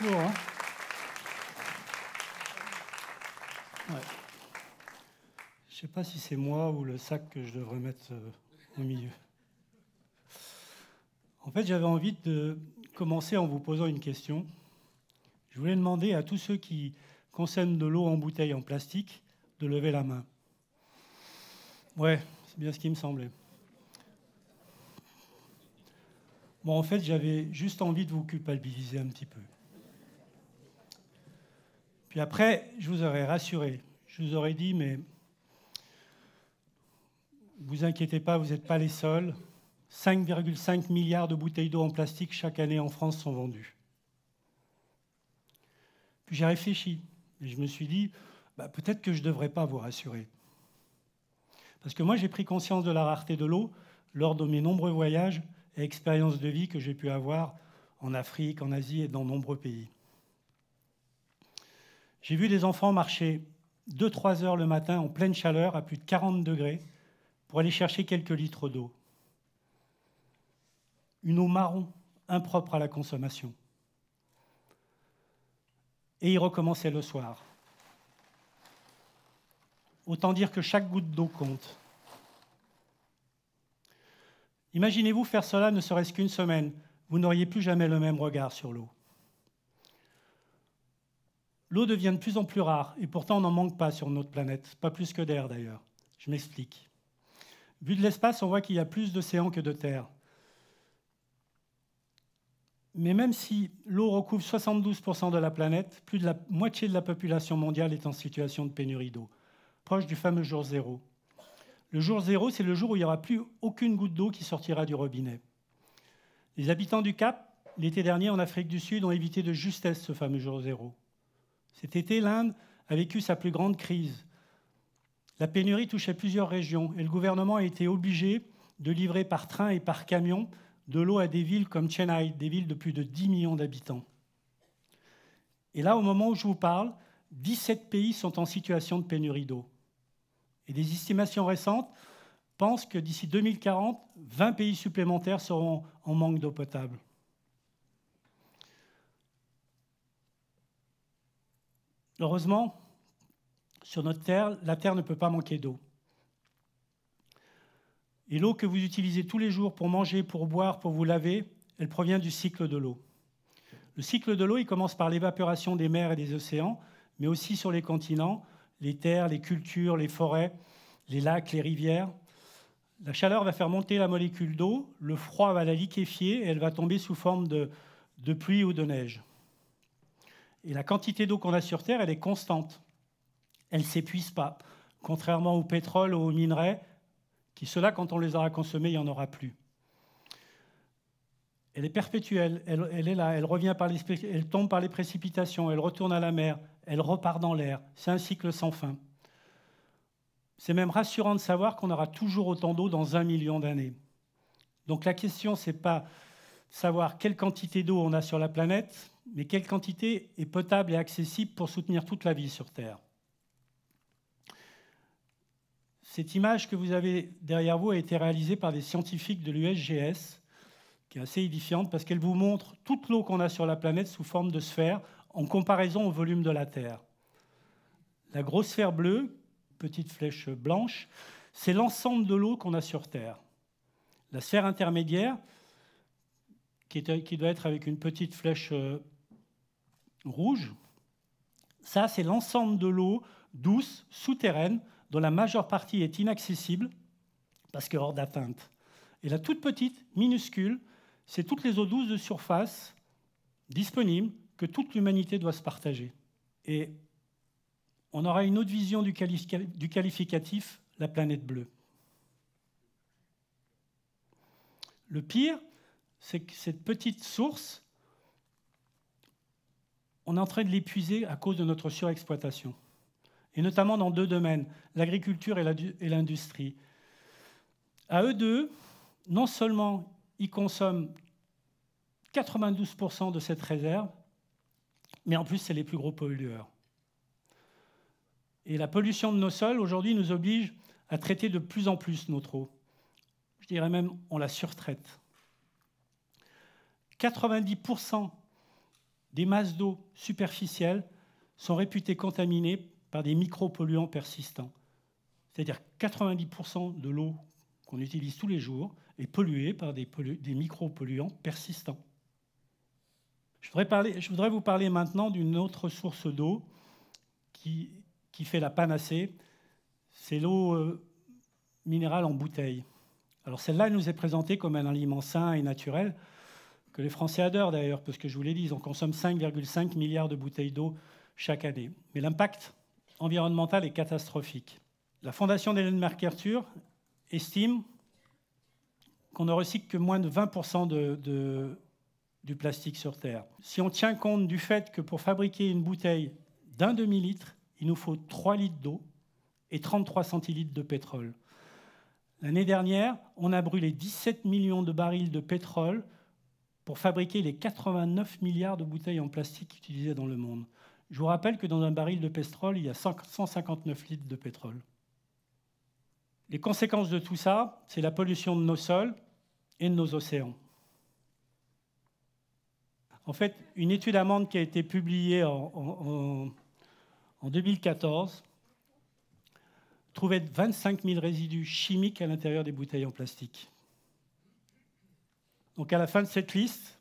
Lourd, hein? Ouais. Je ne sais pas si c'est moi ou le sac que je devrais mettre au milieu. En fait, j'avais envie de commencer en vous posant une question. Je voulais demander à tous ceux qui consomment de l'eau en bouteille en plastique de lever la main. Ouais, c'est bien ce qui me semblait. Bon, en fait, j'avais juste envie de vous culpabiliser un petit peu. Puis après, je vous aurais rassuré. Je vous aurais dit, mais vous inquiétez pas, vous n'êtes pas les seuls. 5,5 milliards de bouteilles d'eau en plastique chaque année en France sont vendues. Puis j'ai réfléchi et je me suis dit, peut-être que je ne devrais pas vous rassurer. Parce que moi, j'ai pris conscience de la rareté de l'eau lors de mes nombreux voyages et expériences de vie que j'ai pu avoir en Afrique, en Asie et dans de nombreux pays. J'ai vu des enfants marcher 2-3 heures le matin en pleine chaleur à plus de 40 degrés pour aller chercher quelques litres d'eau. Une eau marron, impropre à la consommation. Et ils recommençaient le soir. Autant dire que chaque goutte d'eau compte. Imaginez-vous faire cela ne serait-ce qu'une semaine. Vous n'auriez plus jamais le même regard sur l'eau. L'eau devient de plus en plus rare, et pourtant on n'en manque pas sur notre planète, pas plus que d'air d'ailleurs. Je m'explique. Vu de l'espace, on voit qu'il y a plus d'océans que de terre. Mais même si l'eau recouvre 72% de la planète, plus de la moitié de la population mondiale est en situation de pénurie d'eau, proche du fameux jour zéro. Le jour zéro, c'est le jour où il n'y aura plus aucune goutte d'eau qui sortira du robinet. Les habitants du Cap, l'été dernier en Afrique du Sud, ont évité de justesse ce fameux jour zéro. Cet été, l'Inde a vécu sa plus grande crise. La pénurie touchait plusieurs régions et le gouvernement a été obligé de livrer par train et par camion de l'eau à des villes comme Chennai, des villes de plus de 10 millions d'habitants. Et là, au moment où je vous parle, 17 pays sont en situation de pénurie d'eau. Et des estimations récentes pensent que d'ici 2040, 20 pays supplémentaires seront en manque d'eau potable. Heureusement, sur notre Terre, la Terre ne peut pas manquer d'eau. Et l'eau que vous utilisez tous les jours pour manger, pour boire, pour vous laver, elle provient du cycle de l'eau. Le cycle de l'eau, il commence par l'évaporation des mers et des océans, mais aussi sur les continents, les terres, les cultures, les forêts, les lacs, les rivières. La chaleur va faire monter la molécule d'eau, le froid va la liquéfier et elle va tomber sous forme de pluie ou de neige. Et la quantité d'eau qu'on a sur Terre, elle est constante. Elle ne s'épuise pas, contrairement au pétrole ou aux minerais, qui ceux-là, quand on les aura consommés, il n'y en aura plus. Elle est perpétuelle, elle est là, elle tombe par les précipitations, elle retourne à la mer, elle repart dans l'air. C'est un cycle sans fin. C'est même rassurant de savoir qu'on aura toujours autant d'eau dans 1 million d'années. Donc la question, ce n'est pas savoir quelle quantité d'eau on a sur la planète, mais quelle quantité est potable et accessible pour soutenir toute la vie sur Terre. Cette image que vous avez derrière vous a été réalisée par des scientifiques de l'USGS, qui est assez édifiante parce qu'elle vous montre toute l'eau qu'on a sur la planète sous forme de sphère en comparaison au volume de la Terre. La grosse sphère bleue, petite flèche blanche, c'est l'ensemble de l'eau qu'on a sur Terre. La sphère intermédiaire, qui doit être avec une petite flèche rouge, ça c'est l'ensemble de l'eau douce, souterraine, dont la majeure partie est inaccessible parce qu'elle est hors d'atteinte. Et la toute petite, minuscule, c'est toutes les eaux douces de surface disponibles que toute l'humanité doit se partager. Et on aura une autre vision du qualificatif, la planète bleue. Le pire, c'est que cette petite source, on est en train de l'épuiser à cause de notre surexploitation. Et notamment dans 2 domaines, l'agriculture et l'industrie. À eux deux, non seulement ils consomment 92% de cette réserve, mais en plus, c'est les plus gros pollueurs. Et la pollution de nos sols, aujourd'hui, nous oblige à traiter de plus en plus notre eau. Je dirais même, on la surtraite. 90% des masses d'eau superficielles sont réputées contaminées par des micropolluants persistants. C'est-à-dire 90% de l'eau qu'on utilise tous les jours est polluée par des micropolluants persistants. Je voudrais vous parler maintenant d'une autre source d'eau qui fait la panacée, c'est l'eau minérale en bouteille. Alors celle-là, elle nous est présentée comme un aliment sain et naturel, que les Français adorent d'ailleurs, parce que je vous l'ai dit, on consomme 5,5 milliards de bouteilles d'eau chaque année. Mais l'impact environnemental est catastrophique. La Fondation d'Ellen MacArthur estime qu'on ne recycle que moins de 20% du plastique sur Terre. Si on tient compte du fait que pour fabriquer une bouteille d'un demi-litre, il nous faut 3 litres d'eau et 33 centilitres de pétrole. L'année dernière, on a brûlé 17 millions de barils de pétrole pour fabriquer les 89 milliards de bouteilles en plastique utilisées dans le monde. Je vous rappelle que dans un baril de pétrole, il y a 159 litres de pétrole. Les conséquences de tout ça, c'est la pollution de nos sols et de nos océans. En fait, une étude allemande qui a été publiée en 2014 trouvait 25 000 résidus chimiques à l'intérieur des bouteilles en plastique. Donc à la fin de cette liste,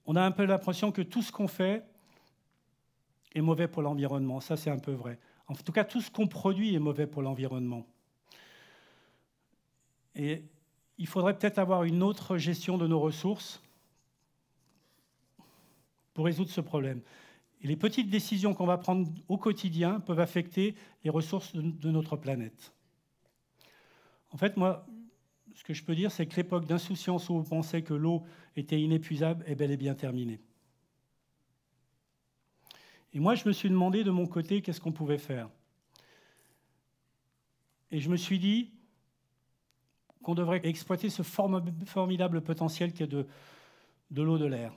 on a un peu l'impression que tout ce qu'on fait est mauvais pour l'environnement. Ça, c'est un peu vrai. En tout cas, tout ce qu'on produit est mauvais pour l'environnement. Et il faudrait peut-être avoir une autre gestion de nos ressources pour résoudre ce problème. Et les petites décisions qu'on va prendre au quotidien peuvent affecter les ressources de notre planète. En fait, moi, ce que je peux dire, c'est que l'époque d'insouciance où on pensait que l'eau était inépuisable est bel et bien terminée. Et moi, je me suis demandé de mon côté qu'est-ce qu'on pouvait faire. Et je me suis dit qu'on devrait exploiter ce formidable potentiel qu'est de l'eau de l'air.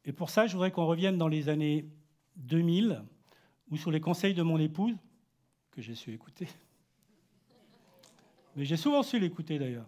Et pour ça, je voudrais qu'on revienne dans les années 2000, où sous les conseils de mon épouse, que j'ai su écouter, mais j'ai souvent su l'écouter d'ailleurs,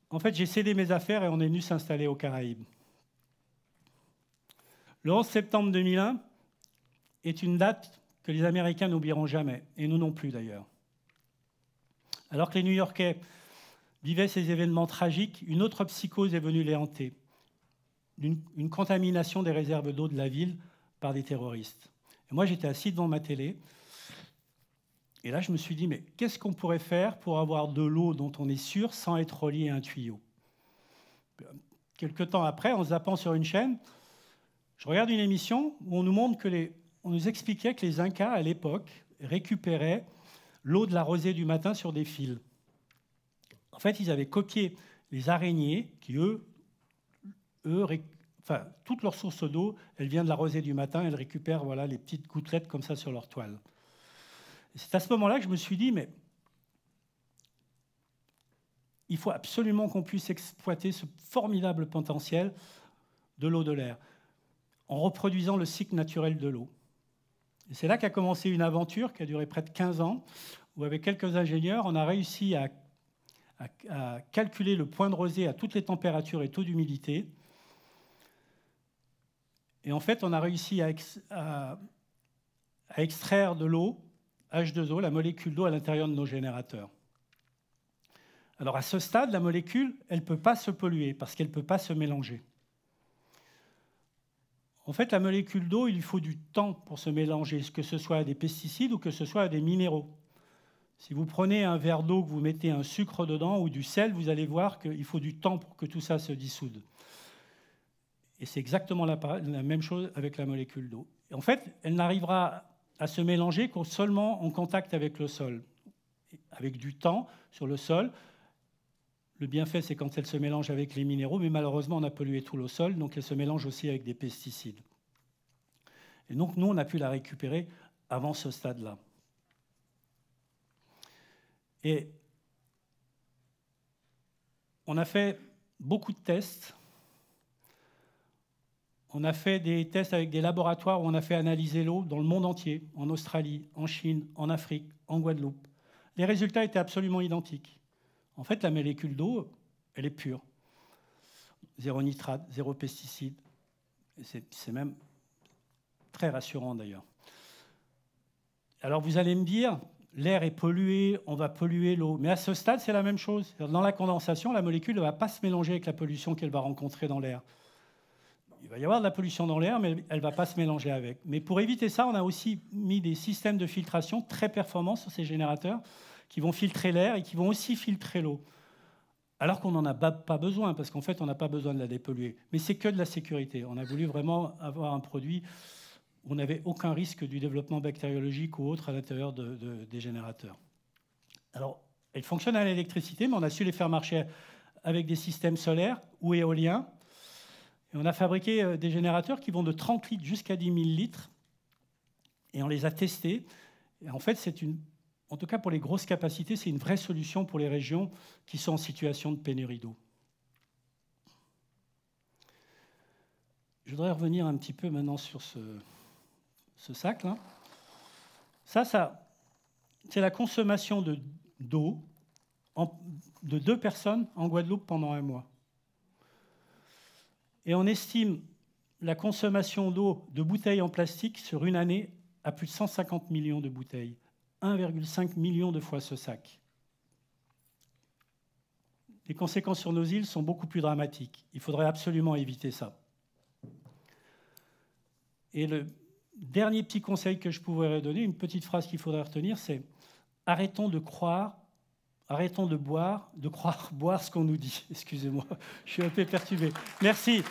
en fait, j'ai cédé mes affaires et on est venu s'installer aux Caraïbes. Le 11 septembre 2001 est une date que les Américains n'oublieront jamais, et nous non plus d'ailleurs. Alors que les New-Yorkais vivaient ces événements tragiques, une autre psychose est venue les hanter, une contamination des réserves d'eau de la ville par des terroristes. Et moi, j'étais assis devant ma télé, et là, je me suis dit, mais qu'est-ce qu'on pourrait faire pour avoir de l'eau dont on est sûr sans être relié à un tuyau? Quelque temps après, en zappant sur une chaîne, je regarde une émission où on nous montre on nous expliquait que les Incas, à l'époque, récupéraient l'eau de la rosée du matin sur des fils. En fait, ils avaient copié les araignées qui, toute leur source d'eau, elle vient de la rosée du matin, elles récupèrent voilà, les petites gouttelettes comme ça sur leur toile. C'est à ce moment-là que je me suis dit, mais il faut absolument qu'on puisse exploiter ce formidable potentiel de l'eau de l'air en reproduisant le cycle naturel de l'eau. Et c'est là qu'a commencé une aventure qui a duré près de 15 ans, où avec quelques ingénieurs, on a réussi à calculer le point de rosée à toutes les températures et taux d'humidité. Et en fait, on a réussi à extraire de l'eau, H2O, la molécule d'eau à l'intérieur de nos générateurs. Alors à ce stade, la molécule, elle ne peut pas se polluer parce qu'elle ne peut pas se mélanger. En fait, la molécule d'eau, il lui faut du temps pour se mélanger, que ce soit à des pesticides ou que ce soit à des minéraux. Si vous prenez un verre d'eau, que vous mettez un sucre dedans ou du sel, vous allez voir qu'il faut du temps pour que tout ça se dissoude. Et c'est exactement la même chose avec la molécule d'eau. En fait, elle n'arrivera à se mélanger qu'en seulement en contact avec le sol. Avec du temps sur le sol, le bienfait, c'est quand elle se mélange avec les minéraux, mais malheureusement, on a pollué tout le sol, donc elle se mélange aussi avec des pesticides. Et donc, nous, on a pu la récupérer avant ce stade-là. Et on a fait beaucoup de tests. On a fait des tests avec des laboratoires où on a fait analyser l'eau dans le monde entier, en Australie, en Chine, en Afrique, en Guadeloupe. Les résultats étaient absolument identiques. En fait, la molécule d'eau, Elle est pure. Zéro nitrate, zéro pesticide. C'est même très rassurant d'ailleurs. Alors vous allez me dire, l'air est pollué, on va polluer l'eau. Mais à ce stade, c'est la même chose. Dans la condensation, la molécule ne va pas se mélanger avec la pollution qu'elle va rencontrer dans l'air. Il va y avoir de la pollution dans l'air, mais elle ne va pas se mélanger avec. Mais pour éviter ça, on a aussi mis des systèmes de filtration très performants sur ces générateurs qui vont filtrer l'air et qui vont aussi filtrer l'eau. Alors qu'on n'en a pas besoin, parce qu'en fait, on n'a pas besoin de la dépolluer. Mais c'est que de la sécurité. On a voulu vraiment avoir un produit où on n'avait aucun risque du développement bactériologique ou autre à l'intérieur des générateurs. Alors, elles fonctionnent à l'électricité, mais on a su les faire marcher avec des systèmes solaires ou éoliens. Et on a fabriqué des générateurs qui vont de 30 litres jusqu'à 10 000 litres. Et on les a testés. Et en fait, en tout cas pour les grosses capacités, c'est une vraie solution pour les régions qui sont en situation de pénurie d'eau. Je voudrais revenir un petit peu maintenant sur ce sac-là. Ça c'est la consommation d'eau de 2 personnes en Guadeloupe pendant 1 mois. Et on estime la consommation d'eau de bouteilles en plastique sur une année à plus de 150 millions de bouteilles. 1,5 million de fois ce sac. Les conséquences sur nos îles sont beaucoup plus dramatiques. Il faudrait absolument éviter ça. Et le dernier petit conseil que je pourrais donner, une petite phrase qu'il faudrait retenir, c'est arrêtons de boire ce qu'on nous dit. Excusez-moi, je suis un peu perturbé. Merci.